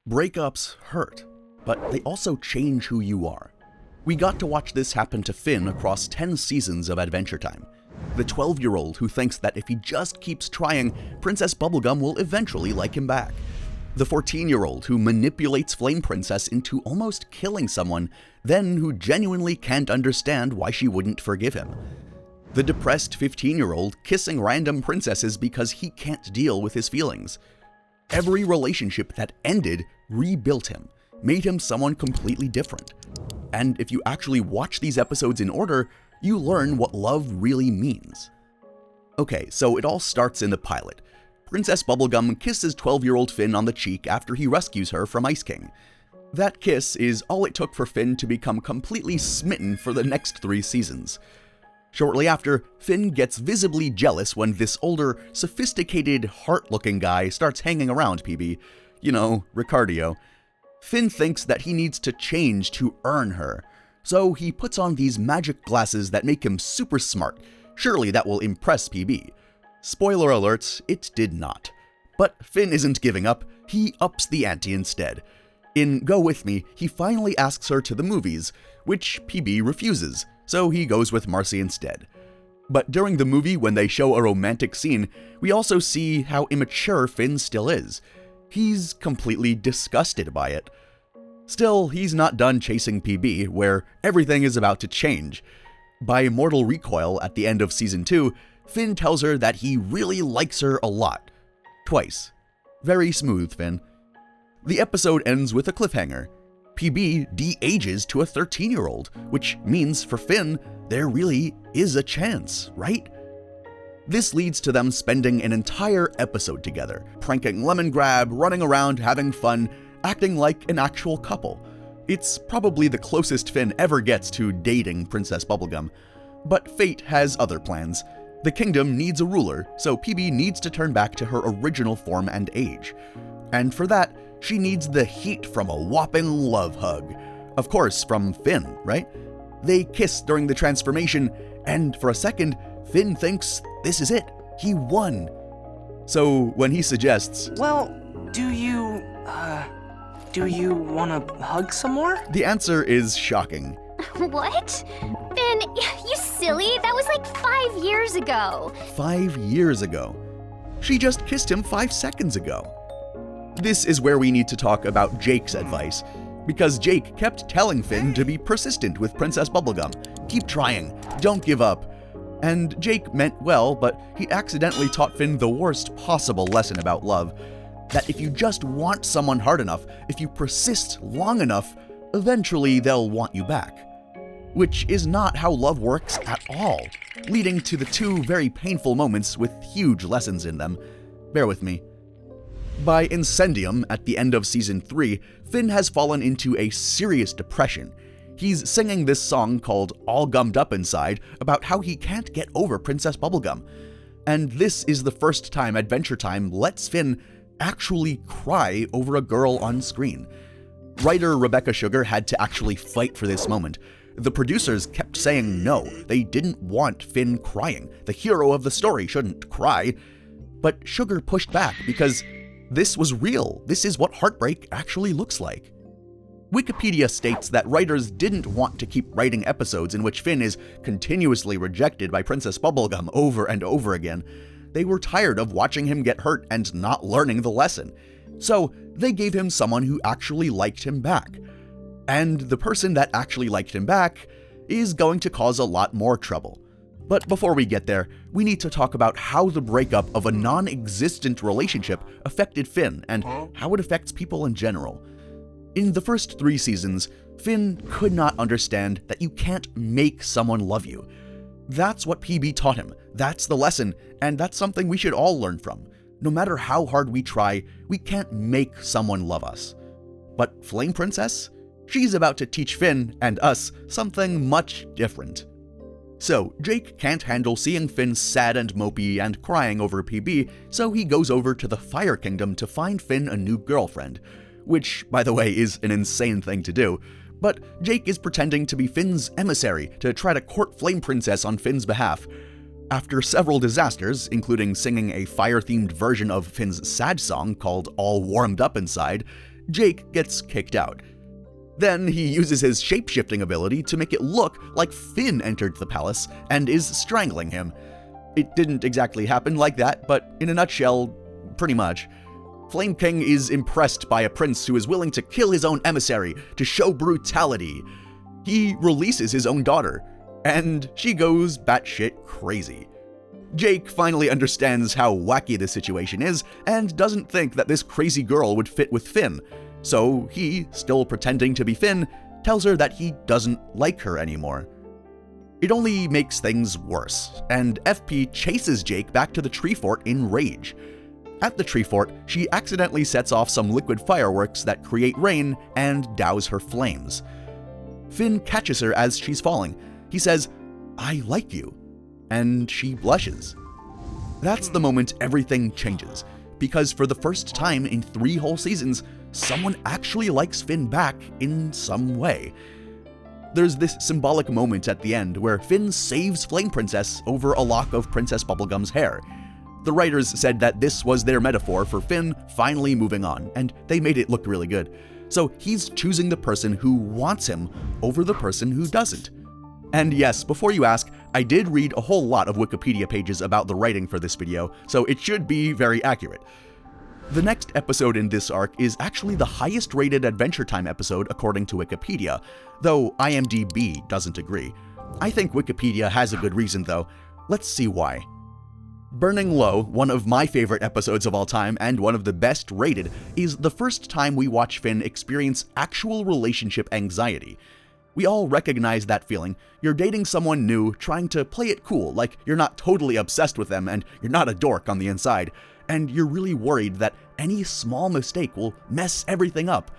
Breakups hurt, but they also change who you are. We got to watch this happen to Finn across 10 seasons of Adventure Time. The 12-year-old who thinks that if he just keeps trying, Princess Bubblegum will eventually like him back. The 14-year-old who manipulates Flame Princess into almost killing someone, then who genuinely can't understand why she wouldn't forgive him. The depressed 15-year-old kissing random princesses because he can't deal with his feelings. Every relationship that ended rebuilt him, made him someone completely different. And if you actually watch these episodes in order, you learn what love really means. Okay, so it all starts in the pilot. Princess Bubblegum kisses 12-year-old Finn on the cheek after he rescues her from Ice King. That kiss is all it took for Finn to become completely smitten for the next 3 seasons. Shortly after, Finn gets visibly jealous when this older, sophisticated, heart-looking guy starts hanging around PB. You know, Ricardio. Finn thinks that he needs to change to earn her, so he puts on these magic glasses that make him super smart. Surely that will impress PB. Spoiler alert, it did not. But Finn isn't giving up, he ups the ante instead. In Go With Me, he finally asks her to the movies, which PB refuses, so he goes with Marcy instead. But during the movie, when they show a romantic scene, we also see how immature Finn still is. He's completely disgusted by it. Still, he's not done chasing PB, where everything is about to change. By mortal recoil at the end of Season 2, Finn tells her that he really likes her a lot. Twice. Very smooth, Finn. The episode ends with a cliffhanger. PB de-ages to a 13-year-old, which means for Finn, there really is a chance, right? This leads to them spending an entire episode together, pranking Lemon Grab, running around, having fun, acting like an actual couple. It's probably the closest Finn ever gets to dating Princess Bubblegum. But fate has other plans. The kingdom needs a ruler, so PB needs to turn back to her original form and age. And for that, she needs the heat from a whopping love hug. Of course, from Finn, right? They kiss during the transformation, and for a second, Finn thinks this is it. He won. So when he suggests, "Well, do you want to hug some more?" the answer is shocking. What? Finn, you silly. That was like 5 years ago. 5 years ago. She just kissed him 5 seconds ago. This is where we need to talk about Jake's advice, because Jake kept telling Finn to be persistent with Princess Bubblegum. Keep trying, don't give up. And Jake meant well, but he accidentally taught Finn the worst possible lesson about love. That if you just want someone hard enough, if you persist long enough, eventually they'll want you back. Which is not how love works at all, leading to the 2 very painful moments with huge lessons in them. Bear with me. By Incendium, at the end of Season 3, Finn has fallen into a serious depression. He's singing this song called All Gummed Up Inside about how he can't get over Princess Bubblegum. And this is the first time Adventure Time lets Finn actually cry over a girl on screen. Writer Rebecca Sugar had to actually fight for this moment. The producers kept saying no, they didn't want Finn crying. The hero of the story shouldn't cry. But Sugar pushed back because this was real. This is what heartbreak actually looks like. Wikipedia states that writers didn't want to keep writing episodes in which Finn is continuously rejected by Princess Bubblegum over and over again. They were tired of watching him get hurt and not learning the lesson. So they gave him someone who actually liked him back. And the person that actually liked him back is going to cause a lot more trouble. But before we get there, we need to talk about how the breakup of a non-existent relationship affected Finn and how it affects people in general. In the first 3 seasons, Finn could not understand that you can't make someone love you. That's what PB taught him, that's the lesson, and that's something we should all learn from. No matter how hard we try, we can't make someone love us. But Flame Princess? She's about to teach Finn and us something much different. So, Jake can't handle seeing Finn sad and mopey and crying over PB, so he goes over to the Fire Kingdom to find Finn a new girlfriend. Which, by the way, is an insane thing to do. But Jake is pretending to be Finn's emissary to try to court Flame Princess on Finn's behalf. After several disasters, including singing a fire-themed version of Finn's sad song called All Warmed Up Inside, Jake gets kicked out. Then he uses his shape-shifting ability to make it look like Finn entered the palace and is strangling him. It didn't exactly happen like that, but in a nutshell, pretty much. Flame King is impressed by a prince who is willing to kill his own emissary to show brutality. He releases his own daughter, and she goes batshit crazy. Jake finally understands how wacky the situation is and doesn't think that this crazy girl would fit with Finn, so he, still pretending to be Finn, tells her that he doesn't like her anymore. It only makes things worse, and FP chases Jake back to the tree fort in rage. At the tree fort, she accidentally sets off some liquid fireworks that create rain and douse her flames. Finn catches her as she's falling. He says, "I like you," and she blushes. That's the moment everything changes, because for the first time in 3 whole seasons, someone actually likes Finn back in some way. There's this symbolic moment at the end where Finn saves Flame Princess over a lock of Princess Bubblegum's hair. The writers said that this was their metaphor for Finn finally moving on, and they made it look really good. So he's choosing the person who wants him over the person who doesn't. And yes, before you ask, I did read a whole lot of Wikipedia pages about the writing for this video, so it should be very accurate. The next episode in this arc is actually the highest rated Adventure Time episode according to Wikipedia, though IMDb doesn't agree. I think Wikipedia has a good reason though. Let's see why. Burning Low, one of my favorite episodes of all time and one of the best rated, is the first time we watch Finn experience actual relationship anxiety. We all recognize that feeling. You're dating someone new, trying to play it cool, like you're not totally obsessed with them and you're not a dork on the inside, and you're really worried that any small mistake will mess everything up.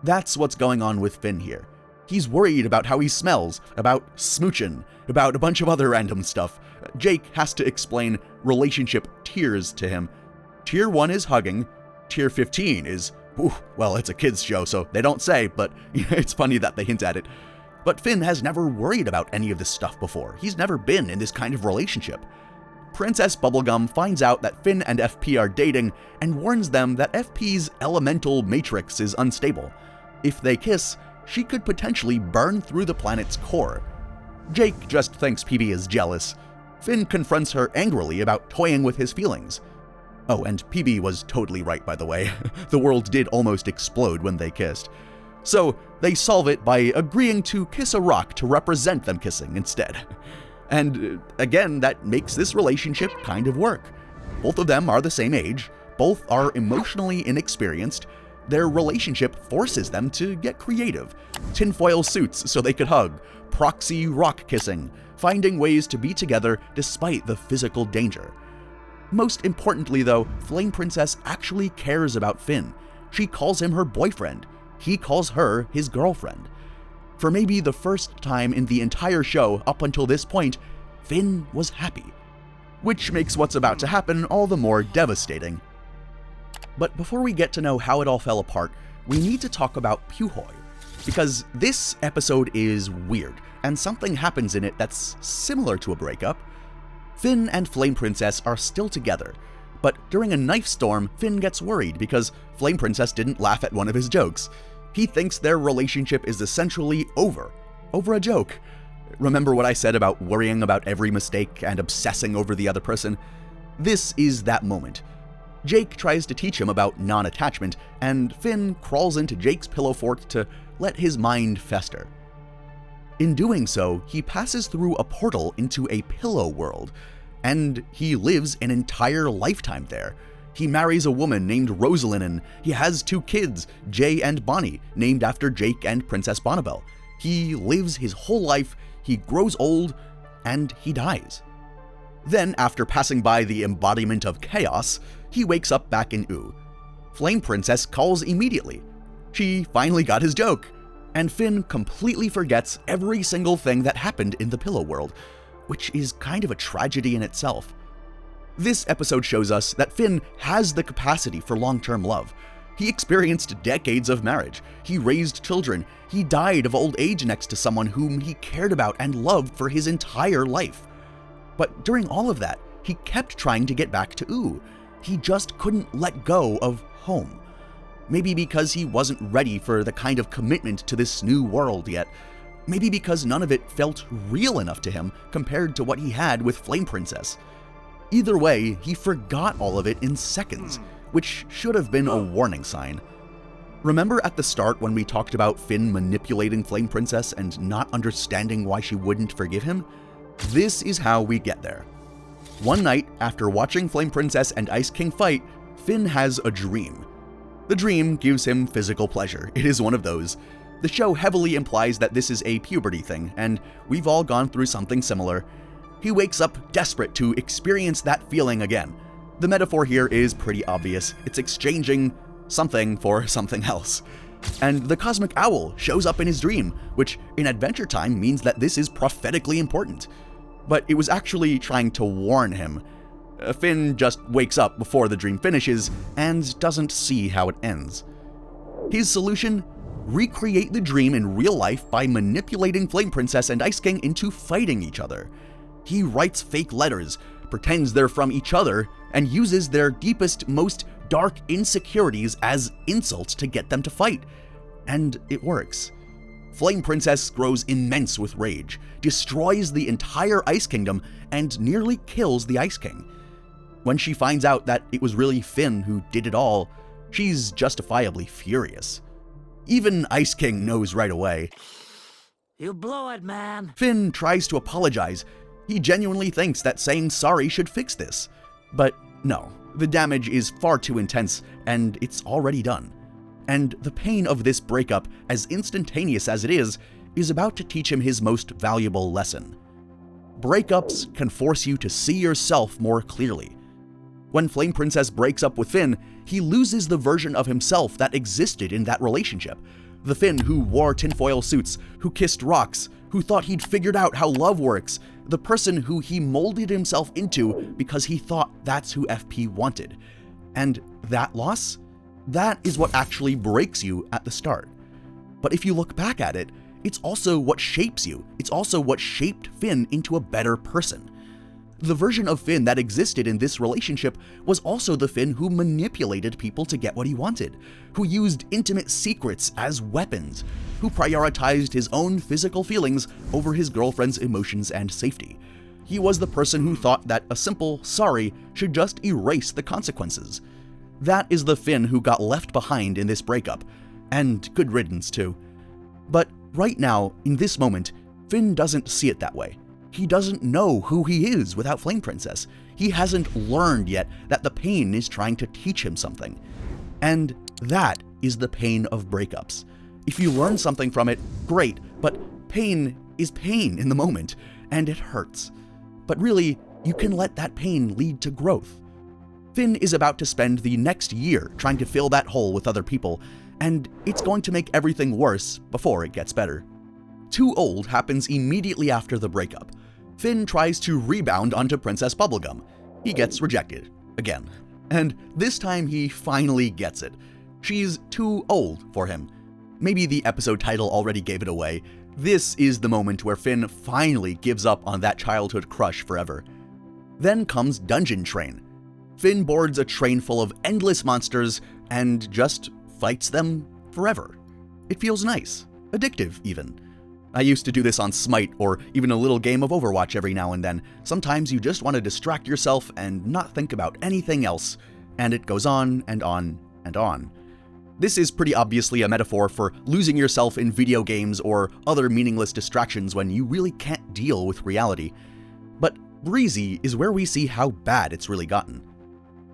That's what's going on with Finn here. He's worried about how he smells, about smoochin', about a bunch of other random stuff. Jake has to explain relationship tiers to him. Tier 1 is hugging, Tier 15 is, well, it's a kids show, so they don't say, but it's funny that they hint at it. But Finn has never worried about any of this stuff before. He's never been in this kind of relationship. Princess Bubblegum finds out that Finn and FP are dating and warns them that FP's elemental matrix is unstable. If they kiss, she could potentially burn through the planet's core. Jake just thinks PB is jealous. Finn confronts her angrily about toying with his feelings. Oh, and PB was totally right, by the way. The world did almost explode when they kissed. So they solve it by agreeing to kiss a rock to represent them kissing instead. And again, that makes this relationship kind of work. Both of them are the same age, both are emotionally inexperienced. Their relationship forces them to get creative. Tinfoil suits so they could hug, proxy rock kissing, finding ways to be together despite the physical danger. Most importantly though, Flame Princess actually cares about Finn. She calls him her boyfriend. He calls her his girlfriend. For maybe the first time in the entire show up until this point, Finn was happy. Which makes what's about to happen all the more devastating. But before we get to know how it all fell apart, we need to talk about Puhoy. Because this episode is weird, and something happens in it that's similar to a breakup. Finn and Flame Princess are still together, but during a knife storm, Finn gets worried because Flame Princess didn't laugh at one of his jokes. He thinks their relationship is essentially over a joke. Remember what I said about worrying about every mistake and obsessing over the other person? This is that moment. Jake tries to teach him about non-attachment, and Finn crawls into Jake's pillow fort to let his mind fester. In doing so, he passes through a portal into a pillow world, and he lives an entire lifetime there. He marries a woman named Rosalind, and he has 2 kids, Jay and Bonnie, named after Jake and Princess Bonnibel. He lives his whole life, he grows old, and he dies. Then, after passing by the embodiment of chaos, he wakes up back in Oo. Flame Princess calls immediately. She finally got his joke, and Finn completely forgets every single thing that happened in the pillow world, which is kind of a tragedy in itself. This episode shows us that Finn has the capacity for long-term love. He experienced decades of marriage, he raised children, he died of old age next to someone whom he cared about and loved for his entire life. But during all of that, he kept trying to get back to Oo. He just couldn't let go of home. Maybe because he wasn't ready for the kind of commitment to this new world yet. Maybe because none of it felt real enough to him compared to what he had with Flame Princess. Either way, he forgot all of it in seconds, which should have been a warning sign. Remember at the start when we talked about Finn manipulating Flame Princess and not understanding why she wouldn't forgive him? This is how we get there. One night, after watching Flame Princess and Ice King fight, Finn has a dream. The dream gives him physical pleasure. It is one of those. The show heavily implies that this is a puberty thing, and we've all gone through something similar. He wakes up desperate to experience that feeling again. The metaphor here is pretty obvious. It's exchanging something for something else. And the Cosmic Owl shows up in his dream, which in Adventure Time means that this is prophetically important. But it was actually trying to warn him. Finn just wakes up before the dream finishes and doesn't see how it ends. His solution? Recreate the dream in real life by manipulating Flame Princess and Ice King into fighting each other. He writes fake letters, pretends they're from each other, and uses their deepest, most dark insecurities as insults to get them to fight. And it works. Flame Princess grows immense with rage, destroys the entire Ice Kingdom, and nearly kills the Ice King. When she finds out that it was really Finn who did it all, she's justifiably furious. Even Ice King knows right away. You blew it, man. Finn tries to apologize. He genuinely thinks that saying sorry should fix this. But no, the damage is far too intense, and it's already done. And the pain of this breakup, as instantaneous as it is about to teach him his most valuable lesson. Breakups can force you to see yourself more clearly. When Flame Princess breaks up with Finn, he loses the version of himself that existed in that relationship. The Finn who wore tinfoil suits, who kissed rocks, who thought he'd figured out how love works, the person who he molded himself into because he thought that's who FP wanted. And that loss? That is what actually breaks you at the start. But if you look back at it, it's also what shapes you. It's also what shaped Finn into a better person. The version of Finn that existed in this relationship was also the Finn who manipulated people to get what he wanted, who used intimate secrets as weapons, who prioritized his own physical feelings over his girlfriend's emotions and safety. He was the person who thought that a simple sorry should just erase the consequences. That is the Finn who got left behind in this breakup, and good riddance too. But right now, in this moment, Finn doesn't see it that way. He doesn't know who he is without Flame Princess. He hasn't learned yet that the pain is trying to teach him something. And that is the pain of breakups. If you learn something from it, great, but pain is pain in the moment, and it hurts. But really, you can let that pain lead to growth. Finn is about to spend the next year trying to fill that hole with other people, and it's going to make everything worse before it gets better. Too Old happens immediately after the breakup. Finn tries to rebound onto Princess Bubblegum. He gets rejected, again. And this time he finally gets it. She's too old for him. Maybe the episode title already gave it away. This is the moment where Finn finally gives up on that childhood crush forever. Then comes Dungeon Train. Finn boards a train full of endless monsters and just fights them forever. It feels nice, addictive even. I used to do this on Smite or even a little game of Overwatch every now and then. Sometimes you just want to distract yourself and not think about anything else, and it goes on and on and on. This is pretty obviously a metaphor for losing yourself in video games or other meaningless distractions when you really can't deal with reality. But Breezy is where we see how bad it's really gotten.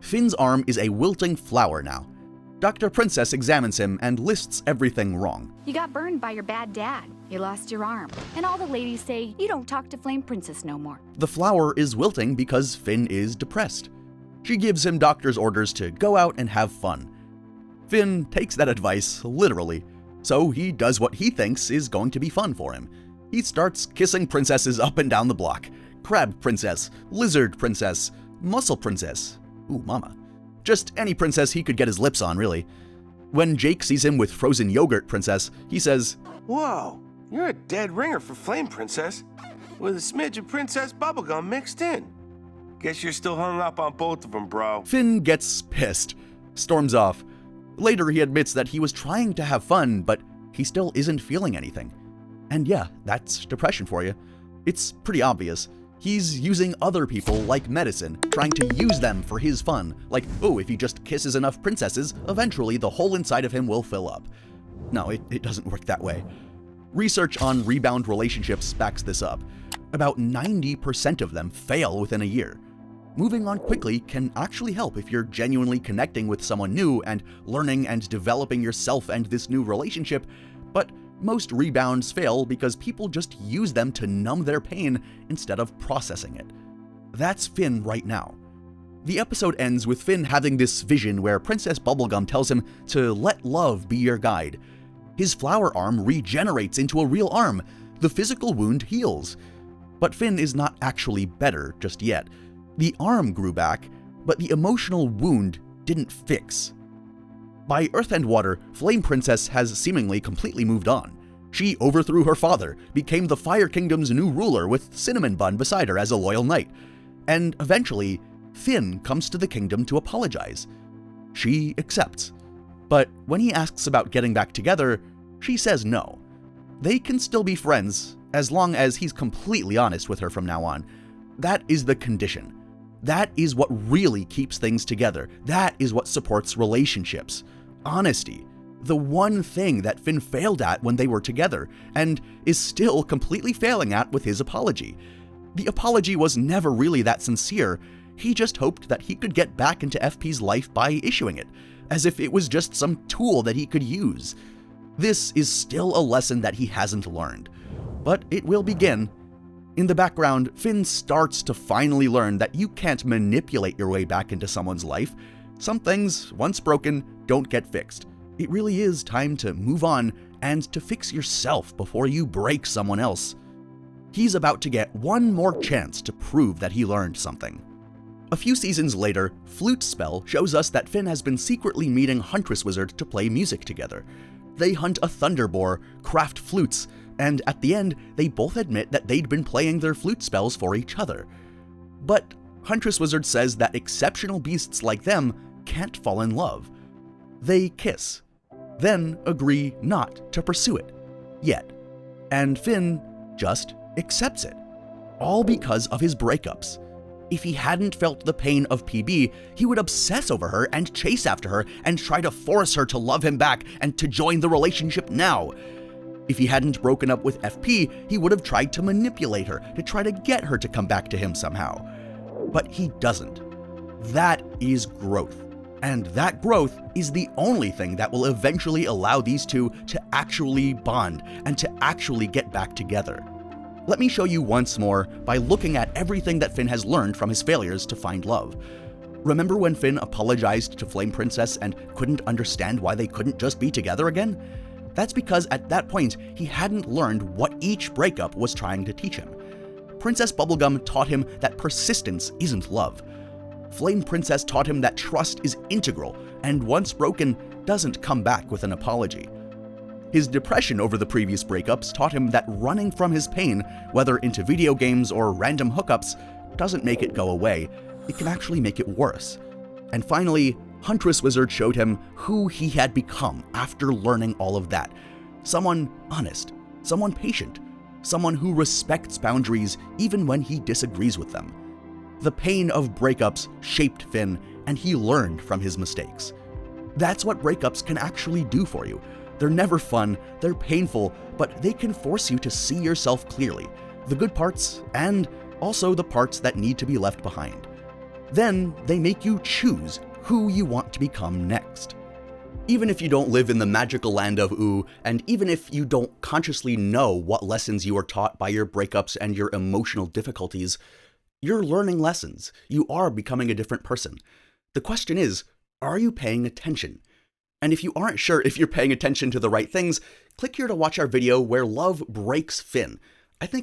Finn's arm is a wilting flower now. Dr. Princess examines him and lists everything wrong. You got burned by your bad dad. You lost your arm. And all the ladies say you don't talk to Flame Princess no more. The flower is wilting because Finn is depressed. She gives him doctor's orders to go out and have fun. Finn takes that advice literally, so he does what he thinks is going to be fun for him. He starts kissing princesses up and down the block. Crab Princess, Lizard Princess, Mussel Princess. Ooh, mama. Just any princess he could get his lips on, really. When Jake sees him with Frozen Yogurt Princess, he says, "Whoa, you're a dead ringer for Flame Princess, with a smidge of Princess Bubblegum mixed in. Guess you're still hung up on both of them, bro." Finn gets pissed, storms off. Later, he admits that he was trying to have fun, but he still isn't feeling anything. And yeah, that's depression for you. It's pretty obvious. He's using other people like medicine, trying to use them for his fun. Like, oh, if he just kisses enough princesses, eventually the hole inside of him will fill up. No, it doesn't work that way. Research on rebound relationships backs this up. About 90% of them fail within a year. Moving on quickly can actually help if you're genuinely connecting with someone new and learning and developing yourself and this new relationship, but most rebounds fail because people just use them to numb their pain instead of processing it. That's Finn right now. The episode ends with Finn having this vision where Princess Bubblegum tells him to let love be your guide. His flower arm regenerates into a real arm. The physical wound heals. But Finn is not actually better just yet. The arm grew back, but the emotional wound didn't fix. By Earth and Water, Flame Princess has seemingly completely moved on. She overthrew her father, became the Fire Kingdom's new ruler with Cinnamon Bun beside her as a loyal knight. And eventually, Finn comes to the kingdom to apologize. She accepts. But when he asks about getting back together, she says no. They can still be friends, as long as he's completely honest with her from now on. That is the condition. That is what really keeps things together. That is what supports relationships. Honesty. The one thing that Finn failed at when they were together, and is still completely failing at with his apology. The apology was never really that sincere. He just hoped that he could get back into FP's life by issuing it, as if it was just some tool that he could use. This is still a lesson that he hasn't learned, but it will begin. In the background, Finn starts to finally learn that you can't manipulate your way back into someone's life. Some things, once broken, don't get fixed. It really is time to move on and to fix yourself before you break someone else. He's about to get one more chance to prove that he learned something. A few seasons later, Flute Spell shows us that Finn has been secretly meeting Huntress Wizard to play music together. They hunt a thunder boar, craft flutes, and at the end, they both admit that they'd been playing their flute spells for each other. But Huntress Wizard says that exceptional beasts like them can't fall in love. They kiss, then agree not to pursue it, yet. And Finn just accepts it, all because of his breakups. If he hadn't felt the pain of PB, he would obsess over her and chase after her and try to force her to love him back and to join the relationship now. If he hadn't broken up with FP, he would have tried to manipulate her, to try to get her to come back to him somehow. But he doesn't. That is growth. And that growth is the only thing that will eventually allow these two to actually bond and to actually get back together. Let me show you once more by looking at everything that Finn has learned from his failures to find love. Remember when Finn apologized to Flame Princess and couldn't understand why they couldn't just be together again? That's because at that point, he hadn't learned what each breakup was trying to teach him. Princess Bubblegum taught him that persistence isn't love. Flame Princess taught him that trust is integral, and once broken, doesn't come back with an apology. His depression over the previous breakups taught him that running from his pain, whether into video games or random hookups, doesn't make it go away. It can actually make it worse. And finally, Huntress Wizard showed him who he had become after learning all of that. Someone honest, someone patient, someone who respects boundaries even when he disagrees with them. The pain of breakups shaped Finn, and he learned from his mistakes. That's what breakups can actually do for you. They're never fun, they're painful, but they can force you to see yourself clearly, the good parts and also the parts that need to be left behind. Then they make you choose who you want to become next. Even if you don't live in the magical land of ooh, and even if you don't consciously know what lessons you are taught by your breakups and your emotional difficulties, you're learning lessons. You are becoming a different person. The question is, are you paying attention? And if you aren't sure if you're paying attention to the right things, click here to watch our video where love breaks Finn.